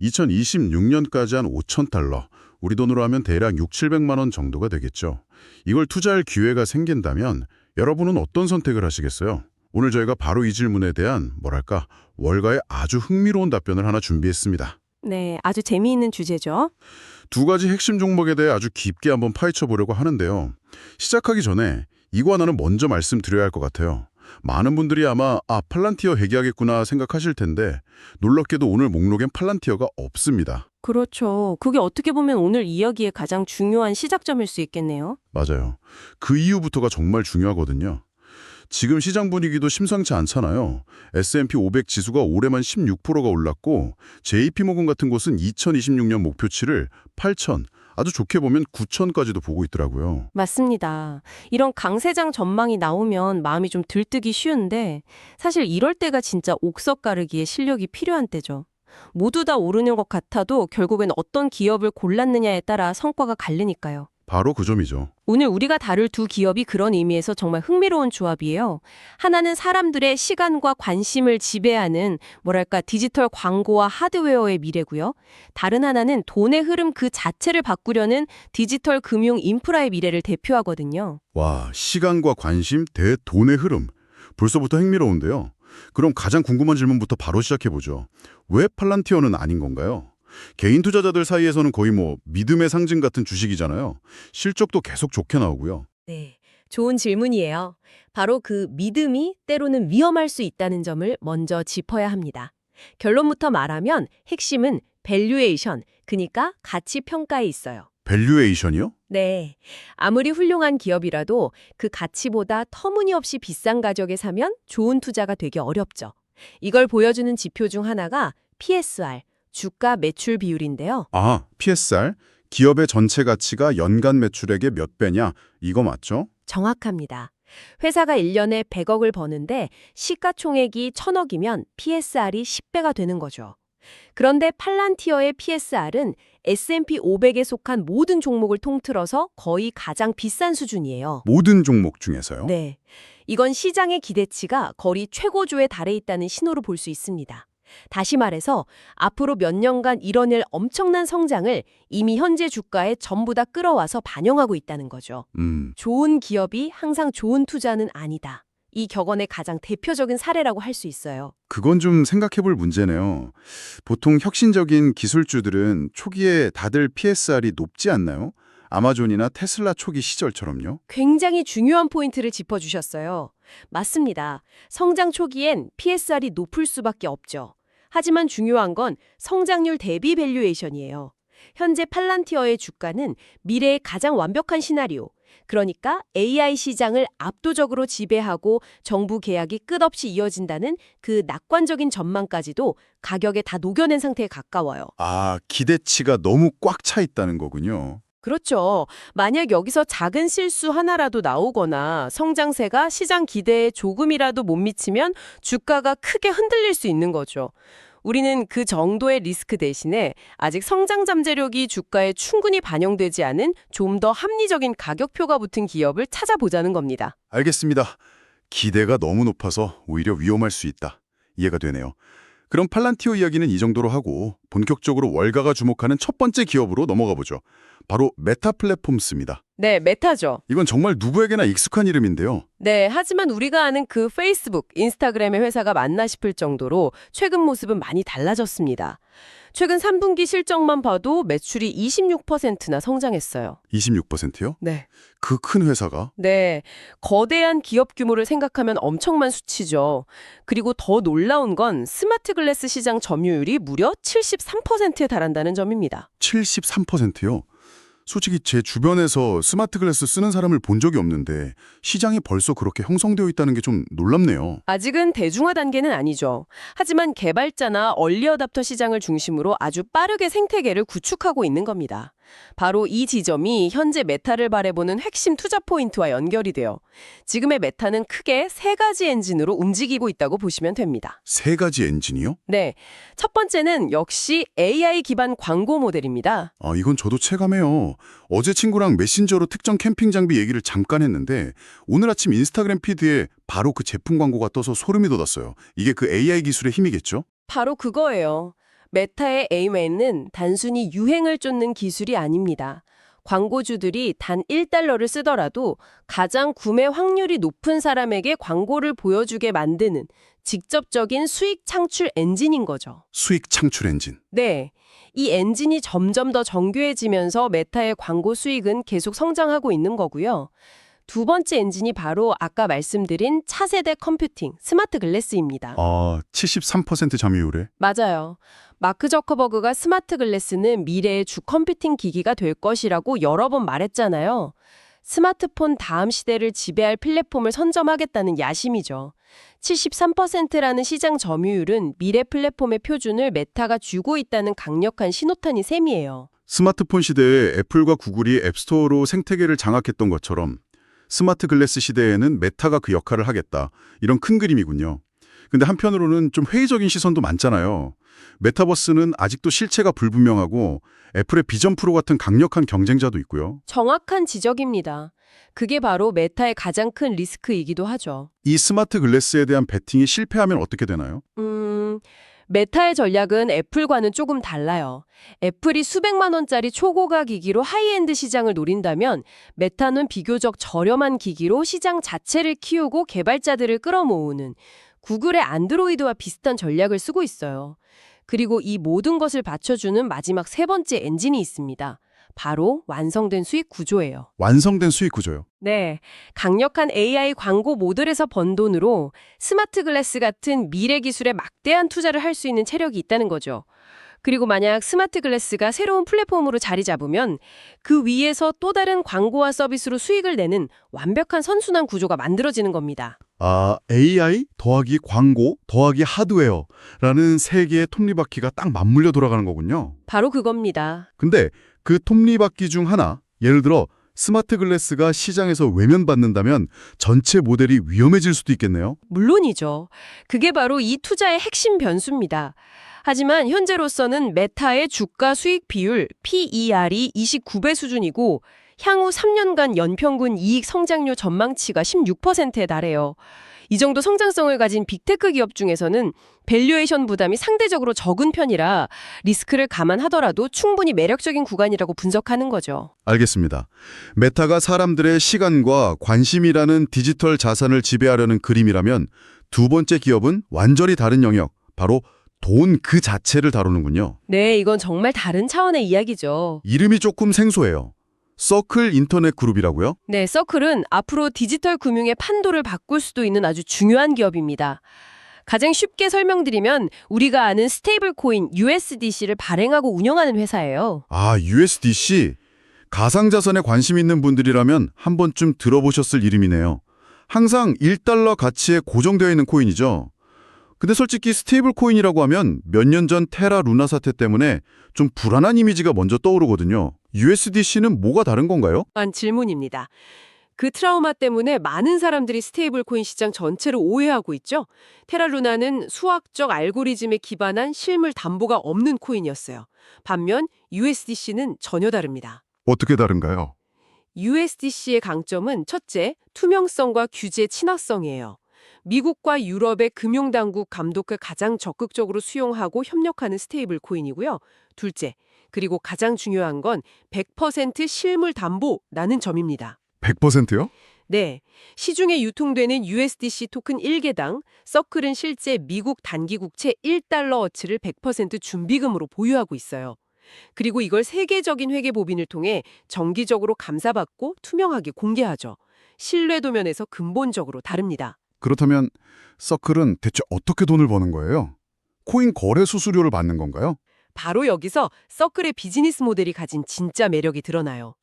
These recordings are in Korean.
2026년까지 한 5,000달러, 우리 돈으로 하면 대략 6, 700만 원 정도가 되겠죠. 이걸 투자할 기회가 생긴다면 여러분은 어떤 선택을 하시겠어요? 오늘 저희가 바로 이 질문에 대한 월가의 아주 흥미로운 답변을 하나 준비했습니다. 네, 아주 재미있는 주제죠. 두 가지 핵심 종목에 대해 아주 깊게 한번 파헤쳐 보려고 하는데요. 시작하기 전에 이거 하나는 먼저 말씀드려야 할 것 같아요. 많은 분들이 아마 팔란티어 얘기하겠구나 생각하실 텐데 놀랍게도 오늘 목록엔 팔란티어가 없습니다. 그렇죠. 그게 어떻게 보면 오늘 이야기의 가장 중요한 시작점일 수 있겠네요. 맞아요. 그 이유부터가 정말 중요하거든요. 지금 시장 분위기도 심상치 않잖아요. S&P 500 지수가 올해만 16%가 올랐고 JP모건 같은 곳은 2026년 목표치를 8,000, 아주 좋게 보면 9,000까지도 보고 있더라고요. 맞습니다. 이런 강세장 전망이 나오면 마음이 좀 들뜨기 쉬운데 사실 이럴 때가 진짜 옥석 가르기에 실력이 필요한 때죠. 모두 다 오르는 것 같아도 결국엔 어떤 기업을 골랐느냐에 따라 성과가 갈리니까요. 바로 그 점이죠. 오늘 우리가 다룰 두 기업이 그런 의미에서 정말 흥미로운 조합이에요. 하나는 사람들의 시간과 관심을 지배하는 디지털 광고와 하드웨어의 미래고요. 다른 하나는 돈의 흐름 그 자체를 바꾸려는 디지털 금융 인프라의 미래를 대표하거든요. 와, 시간과 관심 대 돈의 흐름. 벌써부터 흥미로운데요. 그럼 가장 궁금한 질문부터 바로 시작해보죠. 왜 팔란티어는 아닌 건가요? 개인 투자자들 사이에서는 거의 믿음의 상징 같은 주식이잖아요. 실적도 계속 좋게 나오고요. 네, 좋은 질문이에요. 바로 그 믿음이 때로는 위험할 수 있다는 점을 먼저 짚어야 합니다. 결론부터 말하면 핵심은 밸류에이션, 그러니까 가치 평가에 있어요. 밸류에이션이요? 네, 아무리 훌륭한 기업이라도 그 가치보다 터무니없이 비싼 가격에 사면 좋은 투자가 되기 어렵죠. 이걸 보여주는 지표 중 하나가 PSR, 주가 매출 비율인데요. PSR? 기업의 전체 가치가 연간 매출액의 몇 배냐? 이거 맞죠? 정확합니다. 회사가 1년에 100억을 버는데 시가총액이 1,000억이면 PSR이 10배가 되는 거죠. 그런데 팔란티어의 PSR은 S&P 500에 속한 모든 종목을 통틀어서 거의 가장 비싼 수준이에요. 모든 종목 중에서요? 네. 이건 시장의 기대치가 거의 최고조에 달해 있다는 신호로 볼 수 있습니다. 다시 말해서 앞으로 몇 년간 이뤄낼 엄청난 성장을 이미 현재 주가에 전부 다 끌어와서 반영하고 있다는 거죠. 좋은 기업이 항상 좋은 투자는 아니다. 이 격언의 가장 대표적인 사례라고 할 수 있어요. 그건 좀 생각해 볼 문제네요. 보통 혁신적인 기술주들은 초기에 다들 PSR이 높지 않나요? 아마존이나 테슬라 초기 시절처럼요? 굉장히 중요한 포인트를 짚어주셨어요. 맞습니다. 성장 초기엔 PSR이 높을 수밖에 없죠. 하지만 중요한 건 성장률 대비 밸류에이션이에요. 현재 팔란티어의 주가는 미래의 가장 완벽한 시나리오, 그러니까 AI 시장을 압도적으로 지배하고 정부 계약이 끝없이 이어진다는 그 낙관적인 전망까지도 가격에 다 녹여낸 상태에 가까워요. 기대치가 너무 꽉 차 있다는 거군요. 그렇죠. 만약 여기서 작은 실수 하나라도 나오거나 성장세가 시장 기대에 조금이라도 못 미치면 주가가 크게 흔들릴 수 있는 거죠. 우리는 그 정도의 리스크 대신에 아직 성장 잠재력이 주가에 충분히 반영되지 않은 좀 더 합리적인 가격표가 붙은 기업을 찾아보자는 겁니다. 알겠습니다. 기대가 너무 높아서 오히려 위험할 수 있다. 이해가 되네요. 그럼 팔란티오 이야기는 이 정도로 하고 본격적으로 월가가 주목하는 첫 번째 기업으로 넘어가 보죠. 바로 메타 플랫폼스입니다. 네, 메타죠. 이건 정말 누구에게나 익숙한 이름인데요. 네, 하지만 우리가 아는 그 페이스북, 인스타그램의 회사가 맞나 싶을 정도로 최근 모습은 많이 달라졌습니다. 최근 3분기 실적만 봐도 매출이 26%나 성장했어요. 26%요? 네. 그 큰 회사가? 네, 거대한 기업 규모를 생각하면 엄청난 수치죠. 그리고 더 놀라운 건 스마트 글래스 시장 점유율이 무려 73%에 달한다는 점입니다. 73%요? 솔직히 제 주변에서 스마트 글래스 쓰는 사람을 본 적이 없는데 시장이 벌써 그렇게 형성되어 있다는 게 좀 놀랍네요. 아직은 대중화 단계는 아니죠. 하지만 개발자나 얼리 어답터 시장을 중심으로 아주 빠르게 생태계를 구축하고 있는 겁니다. 바로 이 지점이 현재 메타를 바라보는 핵심 투자 포인트와 연결이 돼요. 지금의 메타는 크게 세 가지 엔진으로 움직이고 있다고 보시면 됩니다. 세 가지 엔진이요? 네, 첫 번째는 역시 AI 기반 광고 모델입니다. 이건 저도 체감해요. 어제 친구랑 메신저로 특정 캠핑 장비 얘기를 잠깐 했는데 오늘 아침 인스타그램 피드에 바로 그 제품 광고가 떠서 소름이 돋았어요. 이게 그 AI 기술의 힘이겠죠? 바로 그거예요. 메타의 AMA는 단순히 유행을 쫓는 기술이 아닙니다. 광고주들이 단 1달러를 쓰더라도 가장 구매 확률이 높은 사람에게 광고를 보여주게 만드는 직접적인 수익 창출 엔진인 거죠. 수익 창출 엔진. 네. 이 엔진이 점점 더 정교해지면서 메타의 광고 수익은 계속 성장하고 있는 거고요. 두 번째 엔진이 바로 아까 말씀드린 차세대 컴퓨팅, 스마트 글래스입니다. 73% 점유율에. 맞아요. 마크 저커버그가 스마트 글래스는 미래의 주 컴퓨팅 기기가 될 것이라고 여러 번 말했잖아요. 스마트폰 다음 시대를 지배할 플랫폼을 선점하겠다는 야심이죠. 73%라는 시장 점유율은 미래 플랫폼의 표준을 메타가 쥐고 있다는 강력한 신호탄이 셈이에요. 스마트폰 시대에 애플과 구글이 앱스토어로 생태계를 장악했던 것처럼 스마트 글래스 시대에는 메타가 그 역할을 하겠다. 이런 큰 그림이군요. 근데 한편으로는 좀 회의적인 시선도 많잖아요. 메타버스는 아직도 실체가 불분명하고 애플의 비전 프로 같은 강력한 경쟁자도 있고요. 정확한 지적입니다. 그게 바로 메타의 가장 큰 리스크이기도 하죠. 이 스마트 글래스에 대한 베팅이 실패하면 어떻게 되나요? 메타의 전략은 애플과는 조금 달라요. 애플이 수백만 원짜리 초고가 기기로 하이엔드 시장을 노린다면 메타는 비교적 저렴한 기기로 시장 자체를 키우고 개발자들을 끌어모으는 구글의 안드로이드와 비슷한 전략을 쓰고 있어요. 그리고 이 모든 것을 받쳐주는 마지막 세 번째 엔진이 있습니다. 바로 완성된 수익 구조예요. 완성된 수익 구조요. 네, 강력한 AI 광고 모델에서 번 돈으로 스마트 글래스 같은 미래 기술에 막대한 투자를 할 수 있는 체력이 있다는 거죠. 그리고 만약 스마트 글래스가 새로운 플랫폼으로 자리 잡으면 그 위에서 또 다른 광고와 서비스로 수익을 내는 완벽한 선순환 구조가 만들어지는 겁니다. AI 더하기 광고 더하기 하드웨어라는 세 개의 톱니바퀴가 딱 맞물려 돌아가는 거군요. 바로 그겁니다. 근데 그 톱니바퀴 중 하나, 예를 들어 스마트 글래스가 시장에서 외면받는다면 전체 모델이 위험해질 수도 있겠네요. 물론이죠. 그게 바로 이 투자의 핵심 변수입니다. 하지만 현재로서는 메타의 주가 수익 비율 PER이 29배 수준이고 향후 3년간 연평균 이익 성장률 전망치가 16%에 달해요. 이 정도 성장성을 가진 빅테크 기업 중에서는 밸류에이션 부담이 상대적으로 적은 편이라 리스크를 감안하더라도 충분히 매력적인 구간이라고 분석하는 거죠. 알겠습니다. 메타가 사람들의 시간과 관심이라는 디지털 자산을 지배하려는 그림이라면 두 번째 기업은 완전히 다른 영역, 바로 돈 그 자체를 다루는군요. 네, 이건 정말 다른 차원의 이야기죠. 이름이 조금 생소해요. 서클 인터넷 그룹이라고요? 네, 서클은 앞으로 디지털 금융의 판도를 바꿀 수도 있는 아주 중요한 기업입니다. 가장 쉽게 설명드리면 우리가 아는 스테이블 코인 USDC를 발행하고 운영하는 회사예요. USDC? 가상자산에 관심 있는 분들이라면 한 번쯤 들어보셨을 이름이네요. 항상 1달러 가치에 고정되어 있는 코인이죠. 근데 솔직히 스테이블 코인이라고 하면 몇 년 전 테라 루나 사태 때문에 좀 불안한 이미지가 먼저 떠오르거든요. USDC는 뭐가 다른 건가요? 질문입니다. 그 트라우마 때문에 많은 사람들이 스테이블 코인 시장 전체를 오해하고 있죠. 테라루나는 수학적 알고리즘에 기반한 실물 담보가 없는 코인이었어요. 반면 USDC는 전혀 다릅니다. 어떻게 다른가요? USDC의 강점은 첫째, 투명성과 규제 친화성이에요. 미국과 유럽의 금융당국 감독을 가장 적극적으로 수용하고 협력하는 스테이블 코인이고요. 둘째, 그리고 가장 중요한 건 100% 실물 담보라는 점입니다. 100%요? 네, 시중에 유통되는 USDC 토큰 1개당 서클은 실제 미국 단기 국채 1달러어치를 100% 준비금으로 보유하고 있어요. 그리고 이걸 세계적인 회계 법인을 통해 정기적으로 감사받고 투명하게 공개하죠. 신뢰도 면에서 근본적으로 다릅니다. 그렇다면 서클은 대체 어떻게 돈을 버는 거예요? 코인 거래 수수료를 받는 건가요? 바로 여기서 서클의 비즈니스 모델이 가진 진짜 매력이 드러나요.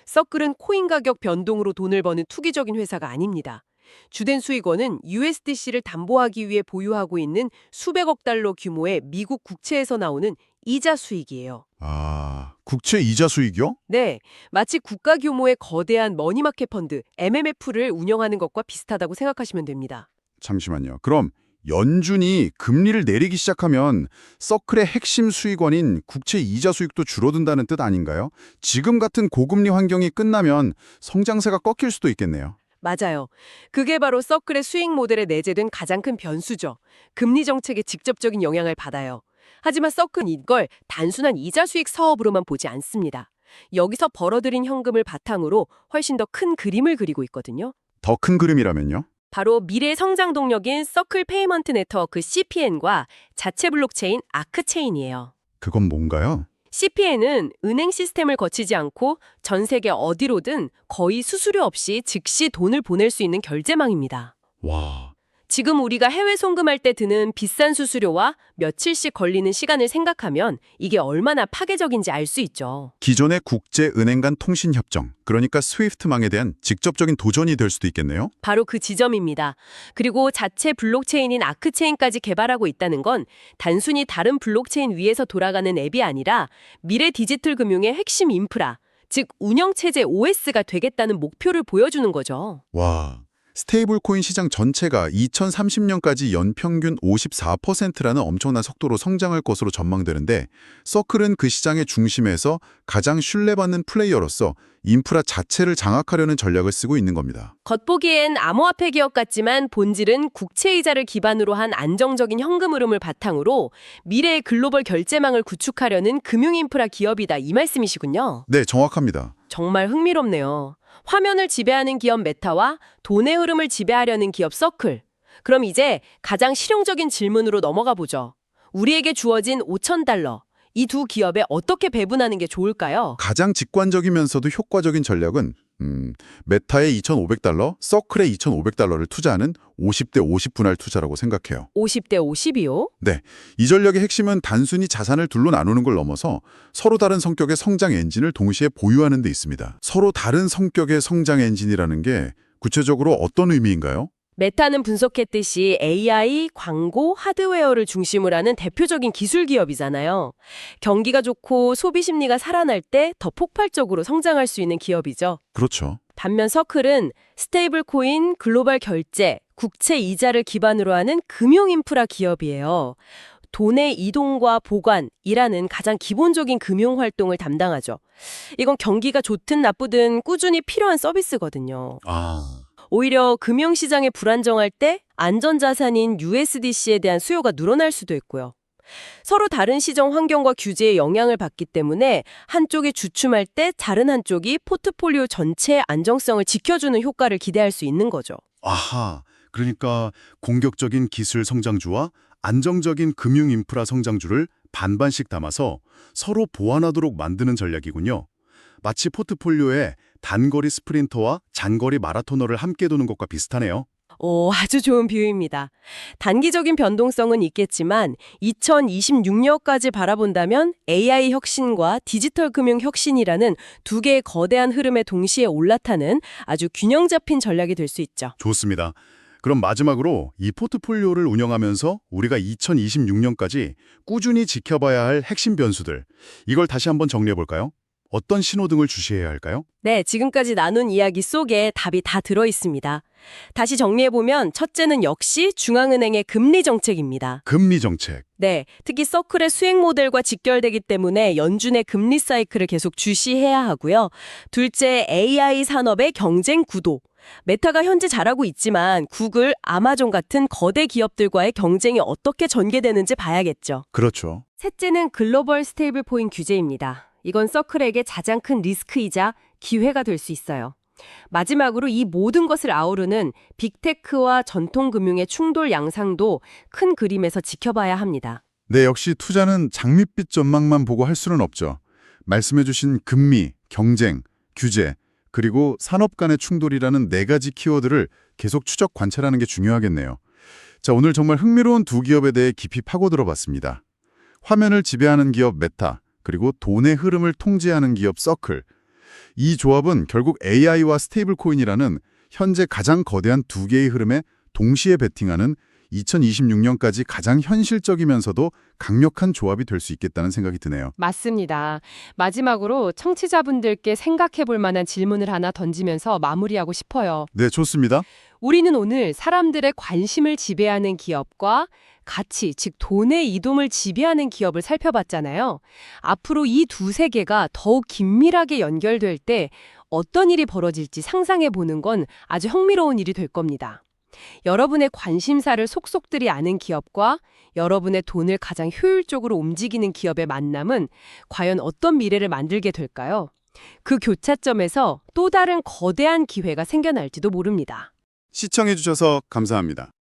서클은 코인 가격 변동으로 돈을 버는 투기적인 회사가 아닙니다. 주된 수익원은 USDC를 담보하기 위해 보유하고 있는 수백억 달러 규모의 미국 국채에서 나오는 이자 수익이에요. 국채 이자 수익이요? 네, 마치 국가 규모의 거대한 머니마켓 펀드 MMF를 운영하는 것과 비슷하다고 생각하시면 됩니다. 잠시만요. 그럼 연준이 금리를 내리기 시작하면 서클의 핵심 수익원인 국채 이자 수익도 줄어든다는 뜻 아닌가요? 지금 같은 고금리 환경이 끝나면 성장세가 꺾일 수도 있겠네요. 맞아요. 그게 바로 서클의 수익 모델에 내재된 가장 큰 변수죠. 금리 정책에 직접적인 영향을 받아요. 하지만 서클은 이걸 단순한 이자 수익 사업으로만 보지 않습니다. 여기서 벌어들인 현금을 바탕으로 훨씬 더 큰 그림을 그리고 있거든요. 더 큰 그림이라면요? 바로 미래 성장 동력인 서클 페이먼트 네트워크 CPN과 자체 블록체인 아크체인이에요. 그건 뭔가요? CPN은 은행 시스템을 거치지 않고 전 세계 어디로든 거의 수수료 없이 즉시 돈을 보낼 수 있는 결제망입니다. 와, 지금 우리가 해외 송금할 때 드는 비싼 수수료와 며칠씩 걸리는 시간을 생각하면 이게 얼마나 파괴적인지 알 수 있죠. 기존의 국제은행 간 통신협정, 그러니까 스위프트망에 대한 직접적인 도전이 될 수도 있겠네요? 바로 그 지점입니다. 그리고 자체 블록체인인 아크체인까지 개발하고 있다는 건 단순히 다른 블록체인 위에서 돌아가는 앱이 아니라 미래 디지털 금융의 핵심 인프라, 즉 운영체제 OS가 되겠다는 목표를 보여주는 거죠. 와, 스테이블 코인 시장 전체가 2030년까지 연평균 54%라는 엄청난 속도로 성장할 것으로 전망되는데 서클은 그 시장의 중심에서 가장 신뢰받는 플레이어로서 인프라 자체를 장악하려는 전략을 쓰고 있는 겁니다. 겉보기엔 암호화폐 기업 같지만 본질은 국채이자를 기반으로 한 안정적인 현금 흐름을 바탕으로 미래의 글로벌 결제망을 구축하려는 금융인프라 기업이다 이 말씀이시군요. 네, 정확합니다. 정말 흥미롭네요. 화면을 지배하는 기업 메타와 돈의 흐름을 지배하려는 기업 서클. 그럼 이제 가장 실용적인 질문으로 넘어가 보죠. 우리에게 주어진 5,000달러. 이 두 기업에 어떻게 배분하는 게 좋을까요? 가장 직관적이면서도 효과적인 전략은 메타에 2,500달러, 서클에 2,500달러를 투자하는 50대 50 분할 투자라고 생각해요. 50대 50이요? 네, 이 전략의 핵심은 단순히 자산을 둘로 나누는 걸 넘어서 서로 다른 성격의 성장 엔진을 동시에 보유하는 데 있습니다. 서로 다른 성격의 성장 엔진이라는 게 구체적으로 어떤 의미인가요? 메타는 분석했듯이 AI, 광고, 하드웨어를 중심으로 하는 대표적인 기술 기업이잖아요. 경기가 좋고 소비 심리가 살아날 때 더 폭발적으로 성장할 수 있는 기업이죠. 그렇죠. 반면 서클은 스테이블 코인, 글로벌 결제, 국채 이자를 기반으로 하는 금융 인프라 기업이에요. 돈의 이동과 보관이라는 가장 기본적인 금융 활동을 담당하죠. 이건 경기가 좋든 나쁘든 꾸준히 필요한 서비스거든요. 오히려 금융시장이 불안정할 때 안전자산인 USDC에 대한 수요가 늘어날 수도 있고요. 서로 다른 시정 환경과 규제에 영향을 받기 때문에 한쪽이 주춤할 때 다른 한쪽이 포트폴리오 전체의 안정성을 지켜주는 효과를 기대할 수 있는 거죠. 아하, 그러니까 공격적인 기술 성장주와 안정적인 금융 인프라 성장주를 반반씩 담아서 서로 보완하도록 만드는 전략이군요. 마치 포트폴리오에 단거리 스프린터와 장거리 마라토너를 함께 두는 것과 비슷하네요. 오, 아주 좋은 비유입니다. 단기적인 변동성은 있겠지만 2026년까지 바라본다면 AI 혁신과 디지털 금융 혁신이라는 두 개의 거대한 흐름에 동시에 올라타는 아주 균형 잡힌 전략이 될 수 있죠. 좋습니다. 그럼 마지막으로 이 포트폴리오를 운영하면서 우리가 2026년까지 꾸준히 지켜봐야 할 핵심 변수들, 이걸 다시 한번 정리해 볼까요? 어떤 신호등을 주시해야 할까요? 네, 지금까지 나눈 이야기 속에 답이 다 들어 있습니다. 다시 정리해보면 첫째는 역시 중앙은행의 금리 정책입니다. 금리 정책. 네, 특히 서클의 수익 모델과 직결되기 때문에 연준의 금리 사이클을 계속 주시해야 하고요. 둘째, AI 산업의 경쟁 구도. 메타가 현재 잘하고 있지만 구글, 아마존 같은 거대 기업들과의 경쟁이 어떻게 전개되는지 봐야겠죠. 그렇죠. 셋째는 글로벌 스테이블 코인 규제입니다. 이건 서클에게 가장 큰 리스크이자 기회가 될 수 있어요. 마지막으로 이 모든 것을 아우르는 빅테크와 전통금융의 충돌 양상도 큰 그림에서 지켜봐야 합니다. 네, 역시 투자는 장밋빛 전망만 보고 할 수는 없죠. 말씀해주신 금리, 경쟁, 규제, 그리고 산업 간의 충돌이라는 네 가지 키워드를 계속 추적 관찰하는 게 중요하겠네요. 자, 오늘 정말 흥미로운 두 기업에 대해 깊이 파고들어봤습니다. 화면을 지배하는 기업 메타, 그리고 돈의 흐름을 통제하는 기업 서클. 이 조합은 결국 AI와 스테이블 코인이라는 현재 가장 거대한 두 개의 흐름에 동시에 베팅하는 2026년까지 가장 현실적이면서도 강력한 조합이 될 수 있겠다는 생각이 드네요. 맞습니다. 마지막으로 청취자분들께 생각해 볼 만한 질문을 하나 던지면서 마무리하고 싶어요. 네, 좋습니다. 우리는 오늘 사람들의 관심을 지배하는 기업과 가치, 즉 돈의 이동을 지배하는 기업을 살펴봤잖아요. 앞으로 이 두 세계가 더욱 긴밀하게 연결될 때 어떤 일이 벌어질지 상상해 보는 건 아주 흥미로운 일이 될 겁니다. 여러분의 관심사를 속속들이 아는 기업과 여러분의 돈을 가장 효율적으로 움직이는 기업의 만남은 과연 어떤 미래를 만들게 될까요? 그 교차점에서 또 다른 거대한 기회가 생겨날지도 모릅니다. 시청해주셔서 감사합니다.